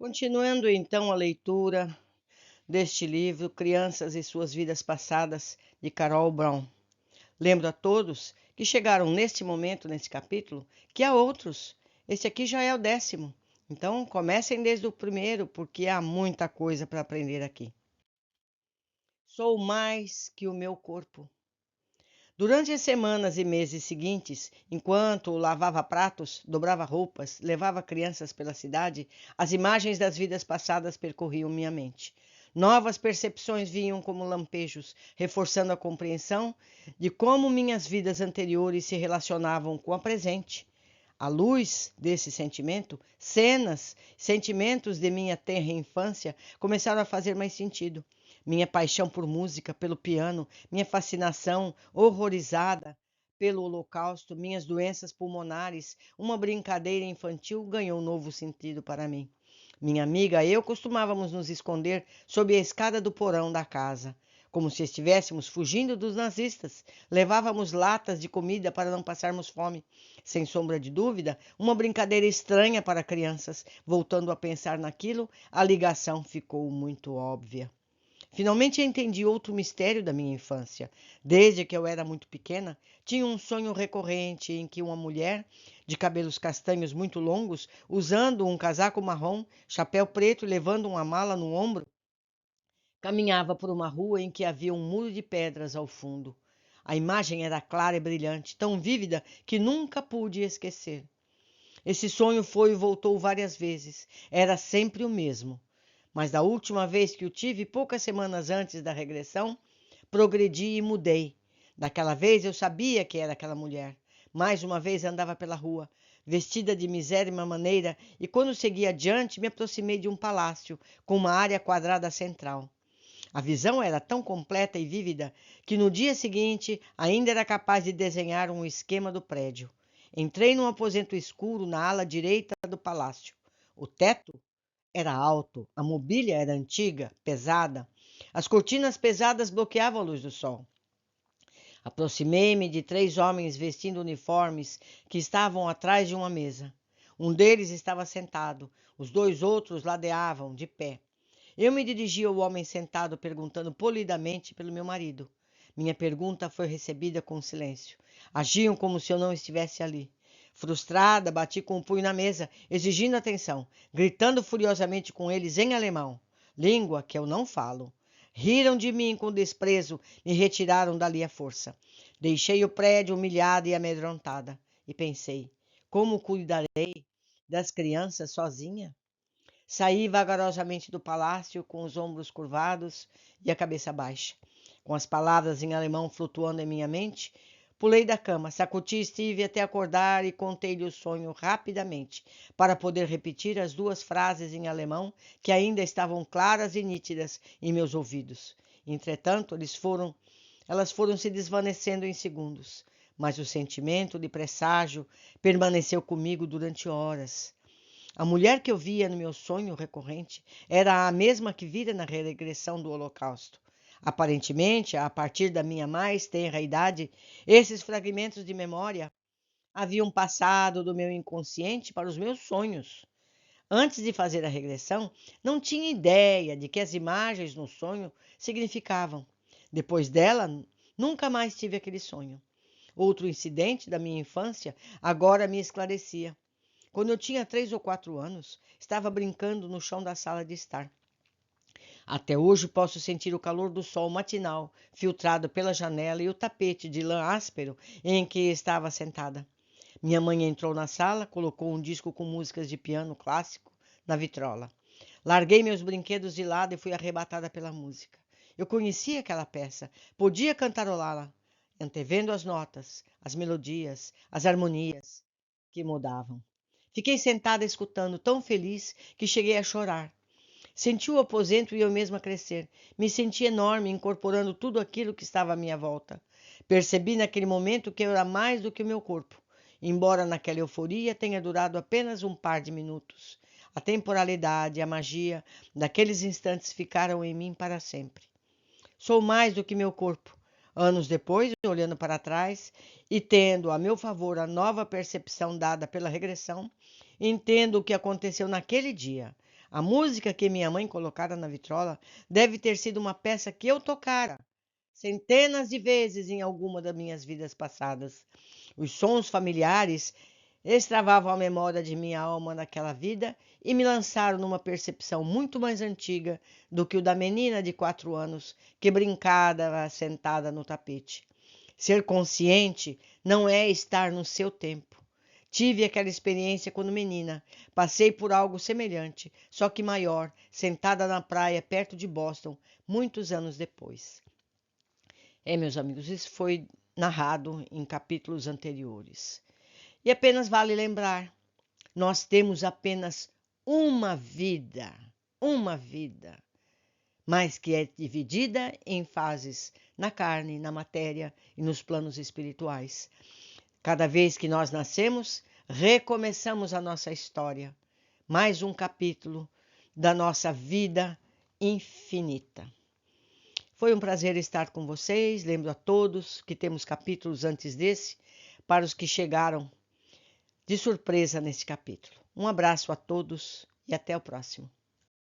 Continuando então a leitura deste livro, Crianças e Suas Vidas Passadas, de Carol Brown. Lembro a todos que chegaram neste momento, nesse capítulo, que há outros. Este aqui já é o 10º. Então, comecem desde o primeiro, porque há muita coisa para aprender aqui. Sou mais que o meu corpo. Durante as semanas e meses seguintes, enquanto lavava pratos, dobrava roupas, levava crianças pela cidade, as imagens das vidas passadas percorriam minha mente. Novas percepções vinham como lampejos, reforçando a compreensão de como minhas vidas anteriores se relacionavam com a presente. À luz desse sentimento, sentimentos de minha tenra infância começaram a fazer mais sentido. Minha paixão por música, pelo piano, minha fascinação horrorizada pelo Holocausto, minhas doenças pulmonares, uma brincadeira infantil ganhou um novo sentido para mim. Minha amiga e eu costumávamos nos esconder sob a escada do porão da casa, como se estivéssemos fugindo dos nazistas. Levávamos latas de comida para não passarmos fome. Sem sombra de dúvida, uma brincadeira estranha para crianças. Voltando a pensar naquilo, a ligação ficou muito óbvia. Finalmente entendi outro mistério da minha infância. Desde que eu era muito pequena, tinha um sonho recorrente em que uma mulher, de cabelos castanhos muito longos, usando um casaco marrom, chapéu preto e levando uma mala no ombro, caminhava por uma rua em que havia um muro de pedras ao fundo. A imagem era clara e brilhante, tão vívida que nunca pude esquecer. Esse sonho foi e voltou várias vezes. Era sempre o mesmo. Mas da última vez que o tive, poucas semanas antes da regressão, progredi e mudei. Daquela vez eu sabia que era aquela mulher. Mais uma vez andava pela rua, vestida de misérrima maneira, e quando segui adiante, me aproximei de um palácio, com uma área quadrada central. A visão era tão completa e vívida que no dia seguinte ainda era capaz de desenhar um esquema do prédio. Entrei num aposento escuro na ala direita do palácio. O teto era alto, a mobília era antiga, pesada. As cortinas pesadas bloqueavam a luz do sol. Aproximei-me de 3 homens vestindo uniformes que estavam atrás de uma mesa. Um deles estava sentado, os 2 outros ladeavam, de pé. Eu me dirigi ao homem sentado, perguntando polidamente pelo meu marido. Minha pergunta foi recebida com silêncio. Agiam como se eu não estivesse ali. Frustrada, bati com o punho na mesa, exigindo atenção, gritando furiosamente com eles em alemão, língua que eu não falo. Riram de mim com desprezo, me retiraram dali à força. Deixei o prédio humilhada e amedrontada, e pensei, como cuidarei das crianças sozinha? Saí vagarosamente do palácio, com os ombros curvados e a cabeça baixa. Com as palavras em alemão flutuando em minha mente, pulei da cama, sacudi Steve até acordar e contei-lhe o sonho rapidamente, para poder repetir as 2 frases em alemão que ainda estavam claras e nítidas em meus ouvidos. Entretanto, elas foram se desvanecendo em segundos, mas o sentimento de presságio permaneceu comigo durante horas. A mulher que eu via no meu sonho recorrente era a mesma que vira na regressão do Holocausto. Aparentemente, a partir da minha mais tenra idade, esses fragmentos de memória haviam passado do meu inconsciente para os meus sonhos. Antes de fazer a regressão, não tinha ideia de que as imagens no sonho significavam. Depois dela, nunca mais tive aquele sonho. Outro incidente da minha infância agora me esclarecia. Quando eu tinha 3 ou 4 anos, estava brincando no chão da sala de estar. Até hoje posso sentir o calor do sol matinal, filtrado pela janela e o tapete de lã áspero em que estava sentada. Minha mãe entrou na sala, colocou um disco com músicas de piano clássico na vitrola. Larguei meus brinquedos de lado e fui arrebatada pela música. Eu conhecia aquela peça, podia cantarolá-la, antevendo as notas, as melodias, as harmonias que mudavam. Fiquei sentada escutando, tão feliz que cheguei a chorar. Senti o aposento e eu mesma crescer. Me senti enorme, incorporando tudo aquilo que estava à minha volta. Percebi naquele momento que eu era mais do que o meu corpo, embora naquela euforia tenha durado apenas um par de minutos. A temporalidade, a magia daqueles instantes ficaram em mim para sempre. Sou mais do que meu corpo. Anos depois, olhando para trás e tendo a meu favor a nova percepção dada pela regressão, entendo o que aconteceu naquele dia. A música que minha mãe colocara na vitrola deve ter sido uma peça que eu tocara centenas de vezes em alguma das minhas vidas passadas. Os sons familiares extravavam a memória de minha alma naquela vida e me lançaram numa percepção muito mais antiga do que o da menina de 4 anos que brincava sentada no tapete. Ser consciente não é estar no seu tempo. Tive aquela experiência quando menina. Passei por algo semelhante, só que maior, sentada na praia perto de Boston, muitos anos depois. Meus amigos, isso foi narrado em capítulos anteriores. E apenas vale lembrar, nós temos apenas uma vida, mas que é dividida em fases na carne, na matéria e nos planos espirituais. Cada vez que nós nascemos, recomeçamos a nossa história, mais um capítulo da nossa vida infinita. Foi um prazer estar com vocês. Lembro a todos que temos capítulos antes desse, para os que chegaram de surpresa nesse capítulo. Um abraço a todos e até o próximo.